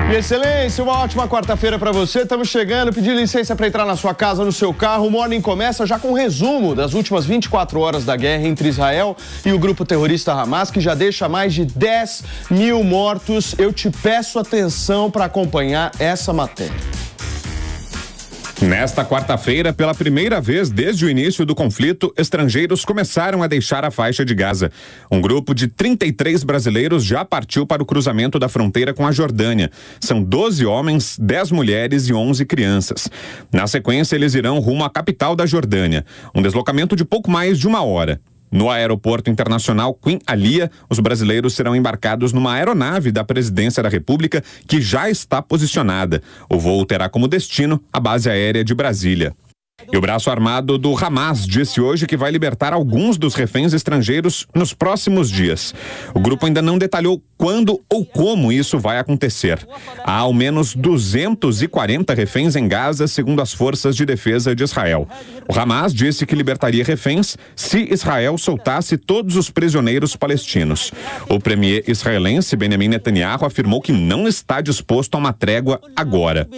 Minha Excelência, uma ótima quarta-feira para você. Estamos chegando, pedir licença para entrar na sua casa, no seu carro. O Morning começa já com um resumo das últimas 24 horas da guerra entre Israel e o grupo terrorista Hamas, que já deixa mais de 10 mil mortos. Eu te peço atenção para acompanhar essa matéria. Nesta quarta-feira, pela primeira vez desde o início do conflito, estrangeiros começaram a deixar a faixa de Gaza. Um grupo de 33 brasileiros já partiu para o cruzamento da fronteira com a Jordânia. São 12 homens, 10 mulheres e 11 crianças. Na sequência, eles irão rumo à capital da Jordânia. Um deslocamento de pouco mais de uma hora. No aeroporto internacional Queen Alia, os brasileiros serão embarcados numa aeronave da Presidência da República que já está posicionada. O voo terá como destino a base aérea de Brasília. E o braço armado do Hamas disse hoje que vai libertar alguns dos reféns estrangeiros nos próximos dias. O grupo ainda não detalhou quando ou como isso vai acontecer. Há ao menos 240 reféns em Gaza, segundo as forças de defesa de Israel. O Hamas disse que libertaria reféns se Israel soltasse todos os prisioneiros palestinos. O premier israelense Benjamin Netanyahu afirmou que não está disposto a uma trégua agora.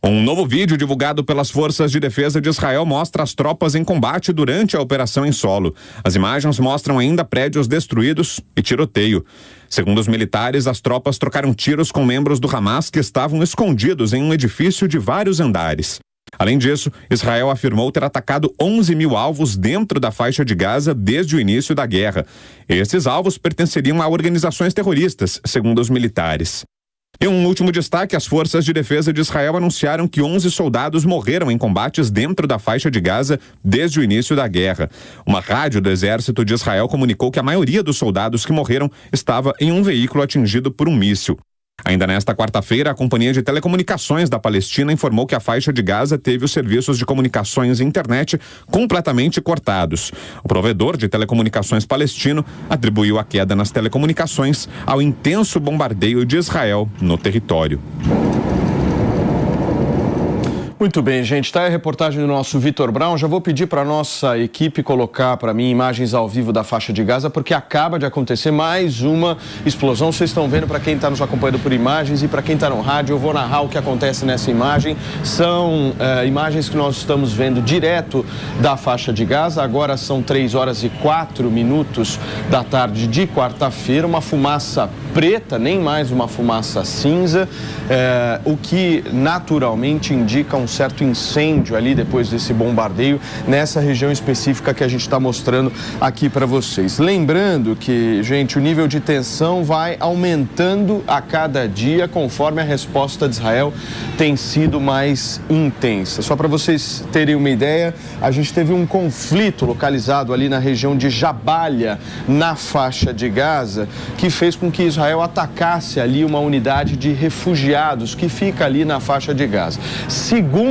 Um novo vídeo divulgado pelas forças de defesa de Israel mostra as tropas em combate durante a operação em solo. As imagens mostram ainda prédios destruídos e tiroteio. Segundo os militares, as tropas trocaram tiros com membros do Hamas que estavam escondidos em um edifício de vários andares. Além disso, Israel afirmou ter atacado 11 mil alvos dentro da faixa de Gaza desde o início da guerra. Esses alvos pertenceriam a organizações terroristas, segundo os militares. Em um último destaque, as forças de defesa de Israel anunciaram que 11 soldados morreram em combates dentro da faixa de Gaza desde o início da guerra. Uma rádio do exército de Israel comunicou que a maioria dos soldados que morreram estava em um veículo atingido por um míssil. Ainda nesta quarta-feira, a Companhia de Telecomunicações da Palestina informou que a faixa de Gaza teve os serviços de comunicações e internet completamente cortados. O provedor de telecomunicações palestino atribuiu a queda nas telecomunicações ao intenso bombardeio de Israel no território. Muito bem, gente. Está aí a reportagem do nosso Vitor Brown. Já vou pedir para a nossa equipe colocar para mim imagens ao vivo da faixa de Gaza, porque acaba de acontecer mais uma explosão. Vocês estão vendo, para quem está nos acompanhando por imagens, e para quem está no rádio, eu vou narrar o que acontece nessa imagem. São imagens que nós estamos vendo direto da faixa de Gaza. Agora são 3h04 da tarde de quarta-feira. Uma fumaça preta, nem mais uma fumaça cinza, o que naturalmente indica um certo incêndio ali depois desse bombardeio nessa região específica que a gente está mostrando aqui para vocês. Lembrando que, gente, o nível de tensão vai aumentando a cada dia conforme a resposta de Israel tem sido mais intensa. Só para vocês terem uma ideia, a gente teve um conflito localizado ali na região de Jabalia, na faixa de Gaza, que fez com que Israel atacasse ali uma unidade de refugiados que fica ali na faixa de Gaza. Segundo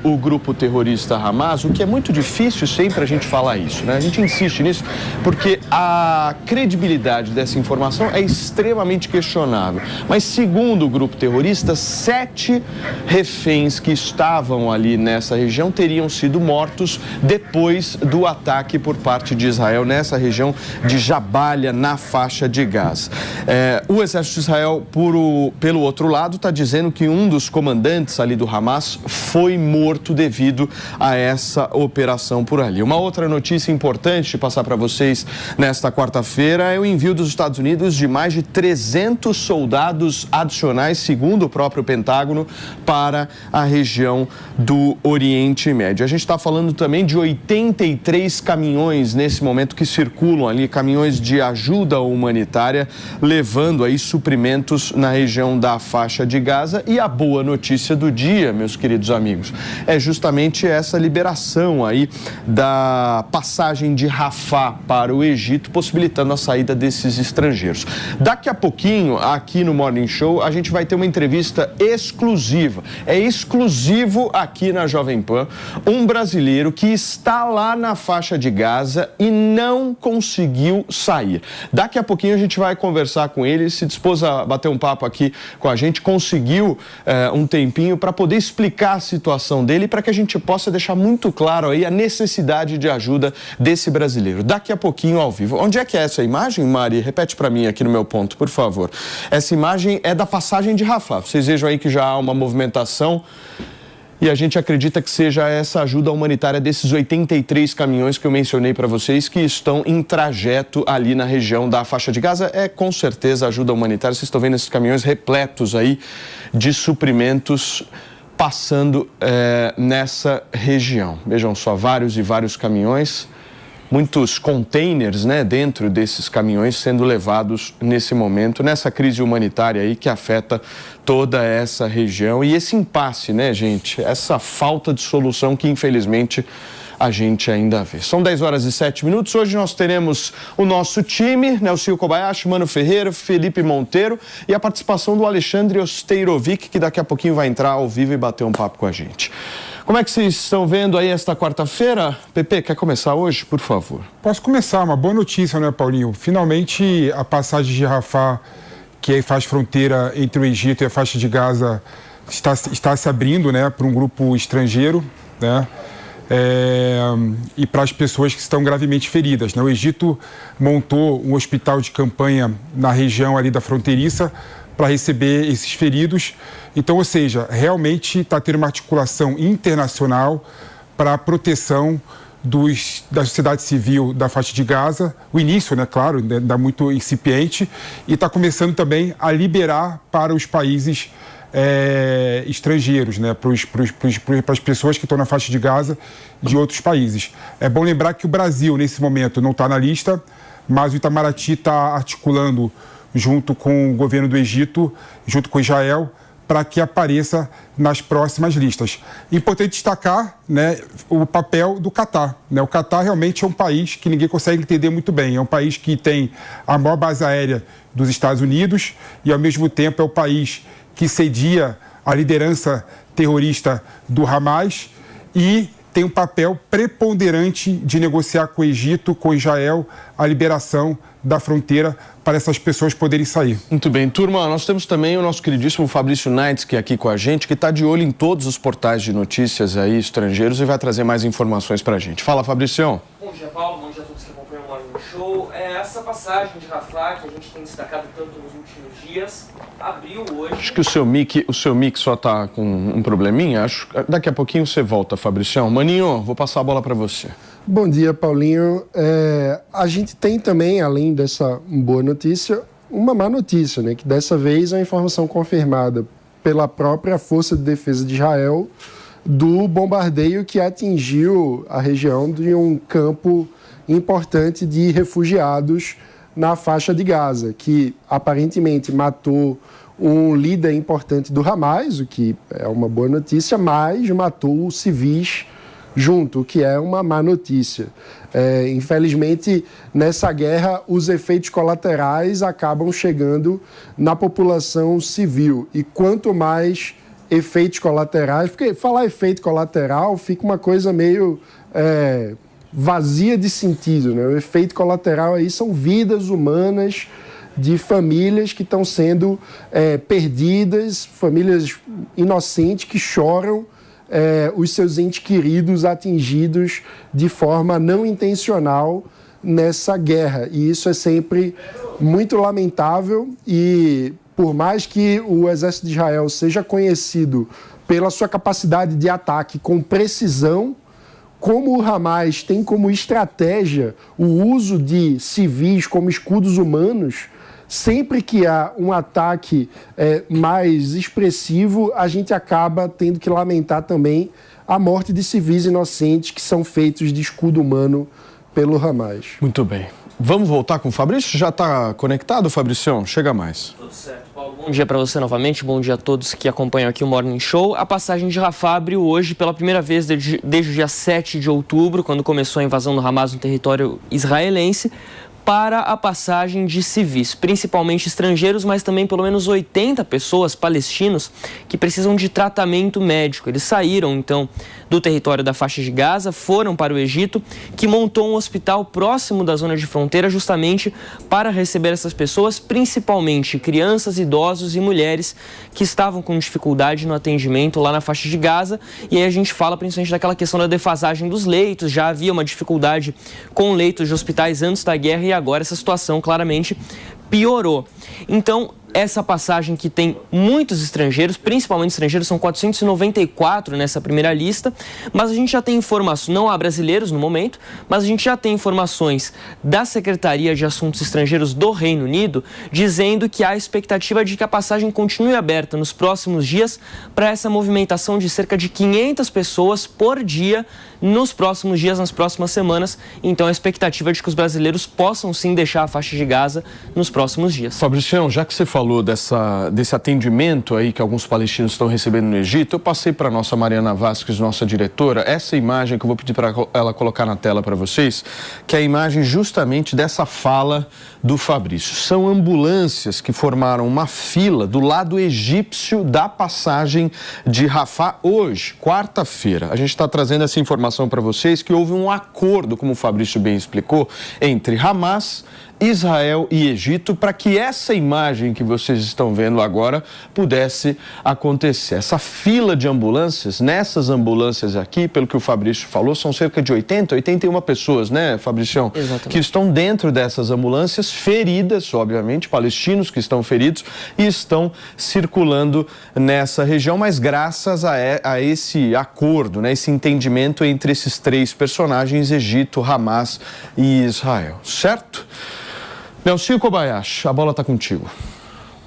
o grupo terrorista Hamas, o que é muito difícil sempre a gente falar isso, né? A gente insiste nisso porque a credibilidade dessa informação é extremamente questionável. Mas segundo o grupo terrorista, 7 reféns que estavam ali nessa região teriam sido mortos depois do ataque por parte de Israel nessa região de Jabalia, na faixa de Gaza. O exército de Israel, pelo outro lado, está dizendo que um dos comandantes ali do Hamas foi morto devido a essa operação por ali. Uma outra notícia importante de passar para vocês nesta quarta-feira é o envio dos Estados Unidos de mais de 300 soldados adicionais, segundo o próprio Pentágono, para a região do Oriente Médio. A gente está falando também de 83 caminhões nesse momento que circulam ali, caminhões de ajuda humanitária, levando aí suprimentos na região da faixa de Gaza. E a boa notícia do dia, meus queridos amigos, é justamente essa liberação aí da passagem de Rafah para o Egito, possibilitando a saída desses estrangeiros. Daqui a pouquinho, aqui no Morning Show, a gente vai ter uma entrevista exclusiva. É exclusivo aqui na Jovem Pan, um brasileiro que está lá na faixa de Gaza e não conseguiu sair. Daqui a pouquinho a gente vai conversar com ele, se dispôs a bater um papo aqui com a gente, conseguiu um tempinho para poder explicar a situação dele, para que a gente possa deixar muito claro aí a necessidade de ajuda desse brasileiro. Daqui a pouquinho ao vivo. Onde é que é essa imagem, Mari? Repete para mim aqui no meu ponto, por favor. Essa imagem é da passagem de Rafah. Vocês vejam aí que já há uma movimentação e a gente acredita que seja essa ajuda humanitária desses 83 caminhões que eu mencionei para vocês que estão em trajeto ali na região da faixa de Gaza. É com certeza ajuda humanitária. Vocês estão vendo esses caminhões repletos aí de suprimentos passando nessa região. Vejam só, vários e vários caminhões, muitos containers, né, dentro desses caminhões sendo levados nesse momento, nessa crise humanitária aí que afeta toda essa região e esse impasse, né, gente, essa falta de solução que infelizmente a gente ainda vê. São 10h07. Hoje nós teremos o nosso time, Nelson Kobayashi, Mano Ferreira, Felipe Monteiro e a participação do Alexandre Osteirovic, que daqui a pouquinho vai entrar ao vivo e bater um papo com a gente. Como é que vocês estão vendo aí esta quarta-feira? Pepe, quer começar hoje, por favor? Posso começar, uma boa notícia, né, Paulinho? Finalmente a passagem de Rafah, que aí faz fronteira entre o Egito e a faixa de Gaza, está se abrindo, né, para um grupo estrangeiro, né? E para as pessoas que estão gravemente feridas, né? O Egito montou um hospital de campanha na região ali da fronteiriça para receber esses feridos. Então, ou seja, realmente está tendo uma articulação internacional para a proteção da sociedade civil da faixa de Gaza. O início, né, claro, ainda muito incipiente, e está começando também a liberar para os países estrangeiros, né, para as pessoas que estão na faixa de Gaza de outros países. É bom lembrar que o Brasil, nesse momento, não está na lista, mas o Itamaraty está articulando junto com o governo do Egito, junto com Israel, para que apareça nas próximas listas. Importante destacar, né, o papel do Catar, né? O Catar realmente é um país que ninguém consegue entender muito bem. É um país que tem a maior base aérea dos Estados Unidos e, ao mesmo tempo, é o país que cedia a liderança terrorista do Hamas e tem um papel preponderante de negociar com o Egito, com Israel, a liberação da fronteira para essas pessoas poderem sair. Muito bem, turma, nós temos também o nosso queridíssimo Fabrício Naitz, que é aqui com a gente, que está de olho em todos os portais de notícias aí estrangeiros e vai trazer mais informações para a gente. Fala, Fabricião. Bom dia, Paulo, bom dia a todos que acompanham o Morning Show. Essa passagem de Rafah, que a gente tem destacado tanto nos últimos dias, abriu hoje... Acho que o seu mic só está com um probleminha. Daqui a pouquinho você volta, Fabricião. Maninho, vou passar a bola para você. Bom dia, Paulinho. A gente tem também, além dessa boa notícia, uma má notícia, né? Que dessa vez é uma informação confirmada pela própria Força de Defesa de Israel do bombardeio que atingiu a região de um campo importante de refugiados na faixa de Gaza, que aparentemente matou um líder importante do Hamas, o que é uma boa notícia, mas matou civis junto, o que é uma má notícia. Infelizmente, nessa guerra, os efeitos colaterais acabam chegando na população civil. E quanto mais efeitos colaterais, porque falar efeito colateral fica uma coisa meio vazia de sentido, né? O efeito colateral aí são vidas humanas de famílias que estão sendo perdidas, famílias inocentes que choram os seus entes queridos atingidos de forma não intencional nessa guerra. E isso é sempre muito lamentável e, por mais que o Exército de Israel seja conhecido pela sua capacidade de ataque com precisão, como o Hamas tem como estratégia o uso de civis como escudos humanos, sempre que há um ataque mais expressivo, a gente acaba tendo que lamentar também a morte de civis inocentes que são feitos de escudo humano pelo Hamas. Muito bem. Vamos voltar com o Fabrício? Já está conectado, Fabricião? Chega mais. Tudo certo, Paulo. Bom dia para você novamente, bom dia a todos que acompanham aqui o Morning Show. A passagem de Rafah abriu hoje pela primeira vez desde o dia 7 de outubro, quando começou a invasão do Hamas no território israelense, para a passagem de civis, principalmente estrangeiros, mas também pelo menos 80 pessoas, palestinos, que precisam de tratamento médico. Eles saíram, então, do território da faixa de Gaza, foram para o Egito, que montou um hospital próximo da zona de fronteira justamente para receber essas pessoas, principalmente crianças, idosos e mulheres que estavam com dificuldade no atendimento lá na faixa de Gaza. E aí a gente fala principalmente daquela questão da defasagem dos leitos. Já havia uma dificuldade com leitos de hospitais antes da guerra e agora essa situação claramente piorou. Então, essa passagem que tem muitos estrangeiros, principalmente estrangeiros, são 494 nessa primeira lista, mas a gente já tem informações, não há brasileiros no momento, mas a gente já tem informações da Secretaria de Assuntos Estrangeiros do Reino Unido dizendo que há expectativa de que a passagem continue aberta nos próximos dias para essa movimentação de cerca de 500 pessoas por dia nos próximos dias, nas próximas semanas. Então, a expectativa é de que os brasileiros possam sim deixar a faixa de Gaza nos próximos dias. Fabricião, já que você falou desse atendimento aí que alguns palestinos estão recebendo no Egito, eu passei para a nossa Mariana Vasquez, nossa diretora, essa imagem que eu vou pedir para ela colocar na tela para vocês, que é a imagem justamente dessa fala do Fabrício. São ambulâncias que formaram uma fila do lado egípcio da passagem de Rafah hoje, quarta-feira. A gente está trazendo essa informação para vocês que houve um acordo, como o Fabrício bem explicou, entre Hamas, Israel e Egito para que essa imagem que vocês estão vendo agora pudesse acontecer. Essa fila de ambulâncias, nessas ambulâncias aqui, pelo que o Fabrício falou, são cerca de 81 pessoas, né, Fabricião? Exatamente. Que estão dentro dessas ambulâncias, feridas, obviamente, palestinos que estão feridos e estão circulando nessa região, mas graças a esse acordo, né, esse entendimento entre esses três personagens, Egito, Hamas e Israel, certo? Nelson Kobayashi, a bola está contigo.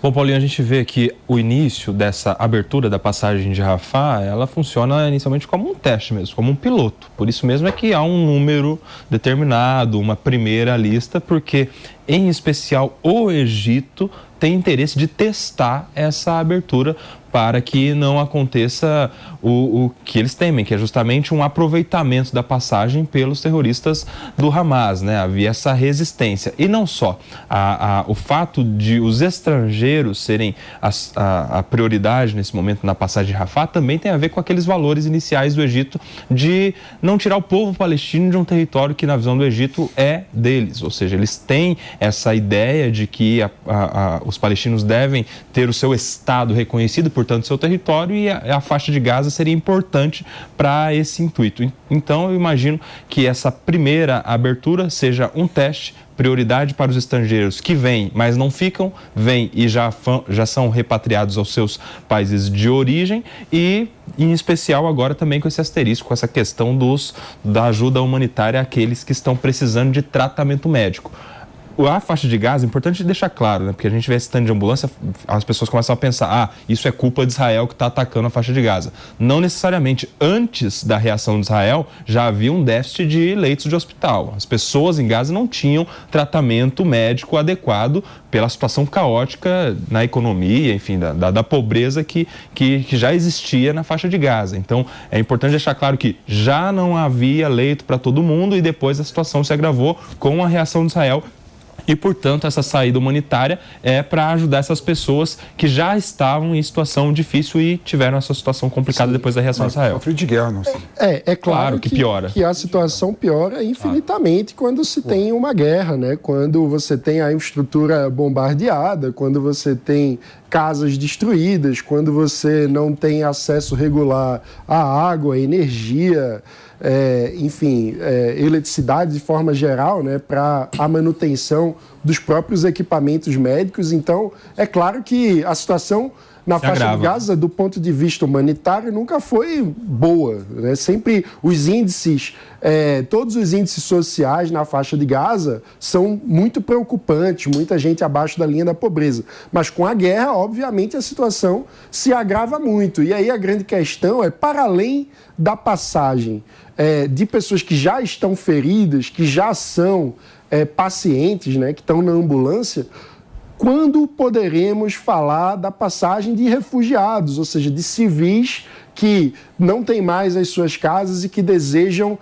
Bom, Paulinho, a gente vê que o início dessa abertura da passagem de Rafah, ela funciona inicialmente como um teste mesmo, como um piloto. Por isso mesmo é que há um número determinado, uma primeira lista, porque, em especial, o Egito tem interesse de testar essa abertura para que não aconteça o que eles temem, que é justamente um aproveitamento da passagem pelos terroristas do Hamas, né? Havia essa resistência. E não só. O fato de os estrangeiros serem a prioridade nesse momento na passagem de Rafah também tem a ver com aqueles valores iniciais do Egito de não tirar o povo palestino de um território que, na visão do Egito, é deles. Ou seja, eles têm essa ideia de que os palestinos devem ter o seu Estado reconhecido, portanto, seu território, e a faixa de Gaza seria importante para esse intuito. Então, eu imagino que essa primeira abertura seja um teste, prioridade para os estrangeiros que vêm, mas não ficam, vêm e já são repatriados aos seus países de origem, e, em especial, agora também com esse asterisco, com essa questão da ajuda humanitária àqueles que estão precisando de tratamento médico. A faixa de Gaza, é importante deixar claro, né? Porque a gente vê esse tanto de ambulância, as pessoas começam a pensar, isso é culpa de Israel que está atacando a faixa de Gaza. Não necessariamente. Antes da reação de Israel, já havia um déficit de leitos de hospital. As pessoas em Gaza não tinham tratamento médico adequado pela situação caótica na economia, enfim, da pobreza que já existia na faixa de Gaza. Então, é importante deixar claro que já não havia leito para todo mundo, e depois a situação se agravou com a reação de Israel. E, portanto, essa saída humanitária é para ajudar essas pessoas que já estavam em situação difícil e tiveram essa situação complicada. Sim, depois da reação de Israel. Frio de guerra, não sei. É claro que piora. Que a situação piora infinitamente quando se tem uma guerra, né? Quando você tem a infraestrutura bombardeada, quando você tem casas destruídas, quando você não tem acesso regular à água, à energia, eletricidade de forma geral, né, para a manutenção dos próprios equipamentos médicos. Então, é claro que a situação na faixa de Gaza, do ponto de vista humanitário, nunca foi boa, né? Sempre os índices, todos os índices sociais na faixa de Gaza são muito preocupantes, muita gente abaixo da linha da pobreza. Mas com a guerra, obviamente, a situação se agrava muito. E aí a grande questão é, para além da passagem de pessoas que já estão feridas, que já são pacientes, né, que estão na ambulância, quando poderemos falar da passagem de refugiados, ou seja, de civis que não têm mais as suas casas e que desejam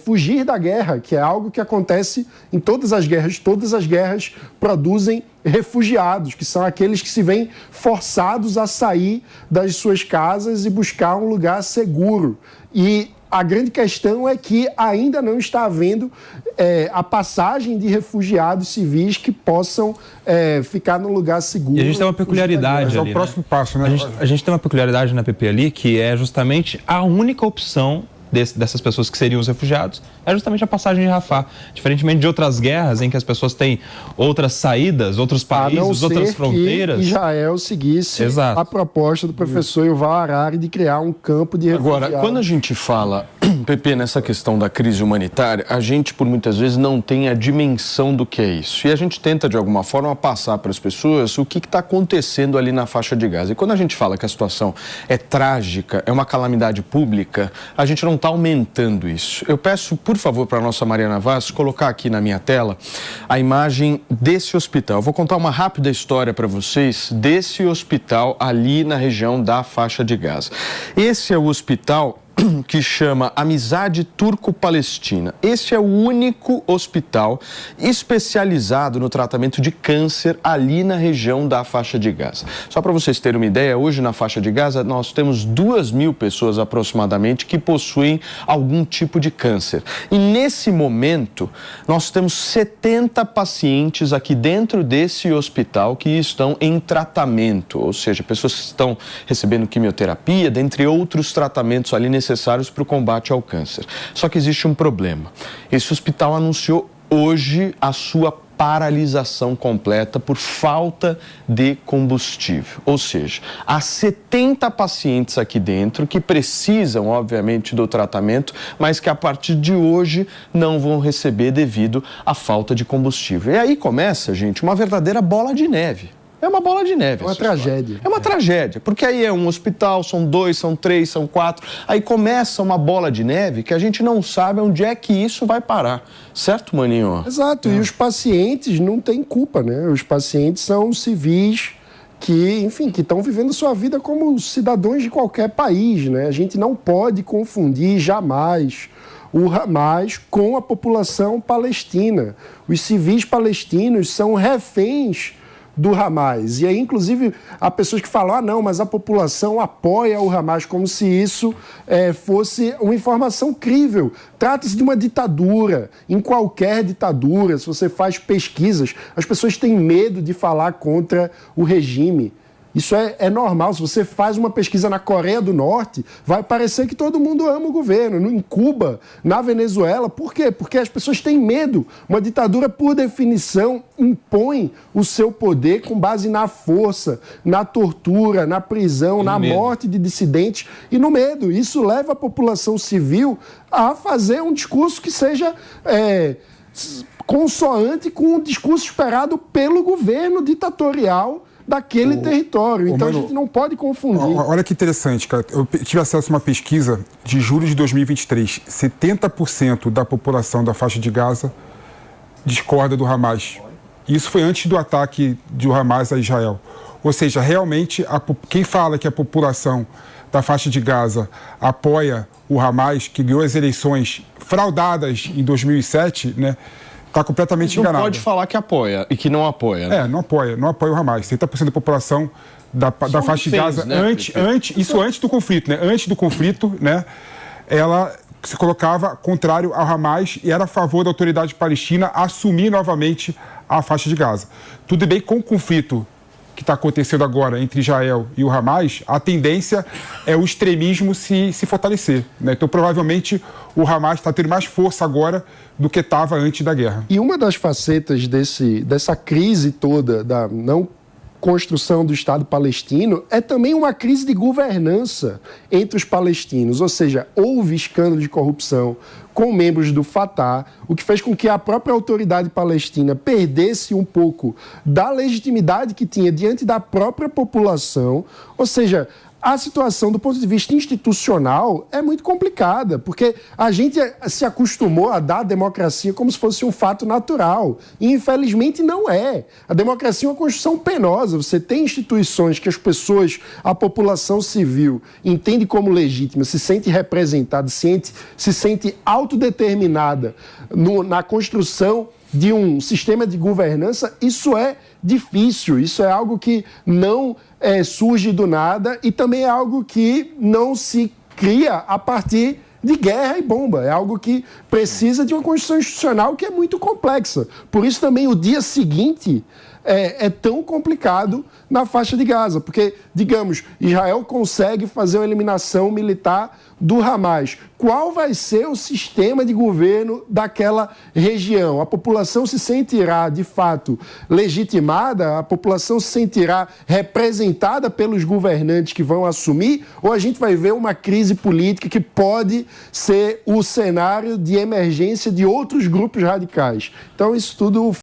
fugir da guerra, que é algo que acontece em todas as guerras. Todas as guerras produzem refugiados, que são aqueles que se veem forçados a sair das suas casas e buscar um lugar seguro. E a grande questão é que ainda não está havendo a passagem de refugiados civis que possam ficar num lugar seguro. E a gente tem uma peculiaridade ali, é o próximo passo, né? A gente tem uma peculiaridade na PP ali, que é justamente a única opção dessas pessoas que seriam os refugiados, é justamente a passagem de Rafah. Diferentemente de outras guerras em que as pessoas têm outras saídas, outros países, outras fronteiras. Que Israel seguisse a proposta do professor Yuval Harari de criar um campo de refugiados. Agora, quando a gente fala, Pepe, nessa questão da crise humanitária, a gente, por muitas vezes, não tem a dimensão do que é isso. E a gente tenta, de alguma forma, passar para as pessoas o que está acontecendo ali na faixa de Gaza. E quando a gente fala que a situação é trágica, é uma calamidade pública, a gente não está aumentando isso. Eu peço, por favor, para a nossa Mariana Vaz colocar aqui na minha tela a imagem desse hospital. Eu vou contar uma rápida história para vocês desse hospital ali na região da faixa de Gaza. Esse é o hospital que chama Amizade Turco-Palestina. Esse é o único hospital especializado no tratamento de câncer ali na região da faixa de Gaza. Só para vocês terem uma ideia, hoje na faixa de Gaza nós temos 2.000 pessoas aproximadamente que possuem algum tipo de câncer. E nesse momento nós temos 70 pacientes aqui dentro desse hospital que estão em tratamento, ou seja, pessoas que estão recebendo quimioterapia, dentre outros tratamentos ali necessários para o combate ao câncer. Só que existe um problema. Esse hospital anunciou hoje a sua paralisação completa por falta de combustível. Ou seja, há 70 pacientes aqui dentro que precisam, obviamente, do tratamento, mas que a partir de hoje não vão receber devido à falta de combustível. E aí começa, gente, uma verdadeira bola de neve. É uma bola de neve. É uma tragédia. É uma tragédia, porque aí é um hospital, são 2, são 3, são 4. Aí começa uma bola de neve que a gente não sabe onde é que isso vai parar. Certo, Maninho? Exato. E os pacientes não têm culpa, né? Os pacientes são civis que, enfim, que estão vivendo sua vida como cidadãos de qualquer país, né? A gente não pode confundir jamais o Hamas com a população palestina. Os civis palestinos são reféns do Hamas. E aí, inclusive, há pessoas que falam, não, mas a população apoia o Hamas, como se isso fosse uma informação crível. Trata-se de uma ditadura. Em qualquer ditadura, se você faz pesquisas, as pessoas têm medo de falar contra o regime. Isso é normal. Se você faz uma pesquisa na Coreia do Norte, vai parecer que todo mundo ama o governo. Em Cuba, na Venezuela, por quê? Porque as pessoas têm medo. Uma ditadura, por definição, impõe o seu poder com base na força, na tortura, na prisão, na morte de dissidentes e no medo. Isso leva a população civil a fazer um discurso que seja consoante com o discurso esperado pelo governo ditatorial daquele território. Então, a gente não pode confundir. Olha que interessante, cara. Eu tive acesso a uma pesquisa de julho de 2023. 70% da população da faixa de Gaza discorda do Hamas. Isso foi antes do ataque do Hamas a Israel. Ou seja, realmente, quem fala que a população da faixa de Gaza apoia o Hamas, que ganhou as eleições fraudadas em 2007, né? Está completamente enganado. Não pode falar que apoia e que não apoia, né? Não apoia o Hamas. 70% da população da faixa de Gaza, né? Antes do conflito, né? Antes do conflito, né? Ela se colocava contrário ao Hamas e era a favor da autoridade palestina assumir novamente a faixa de Gaza. Tudo bem, com o conflito que está acontecendo agora entre Israel e o Hamas, a tendência é o extremismo se fortalecer, né? Então, provavelmente, o Hamas está tendo mais força agora do que estava antes da guerra. E uma das facetas dessa crise toda, da não construção do Estado palestino, é também uma crise de governança entre os palestinos. Ou seja, houve escândalo de corrupção com membros do Fatah, o que fez com que a própria autoridade palestina perdesse um pouco da legitimidade que tinha diante da própria população. Ou seja, a situação do ponto de vista institucional é muito complicada, porque a gente se acostumou a dar a democracia como se fosse um fato natural. E, infelizmente, não é. A democracia é uma construção penosa. Você tem instituições que as pessoas, a população civil, entende como legítima, se sente representada, se sente autodeterminada na construção de um sistema de governança. Isso é difícil, isso é algo que não surge do nada e também é algo que não se cria a partir de guerra e bomba. É algo que precisa de uma Constituição institucional que é muito complexa. Por isso também o dia seguinte é tão complicado na faixa de Gaza, porque, digamos, Israel consegue fazer uma eliminação militar do Hamas. Qual vai ser o sistema de governo daquela região? A população se sentirá, de fato, legitimada? A população se sentirá representada pelos governantes que vão assumir? Ou a gente vai ver uma crise política que pode ser o cenário de emergência de outros grupos radicais? Então, isso tudo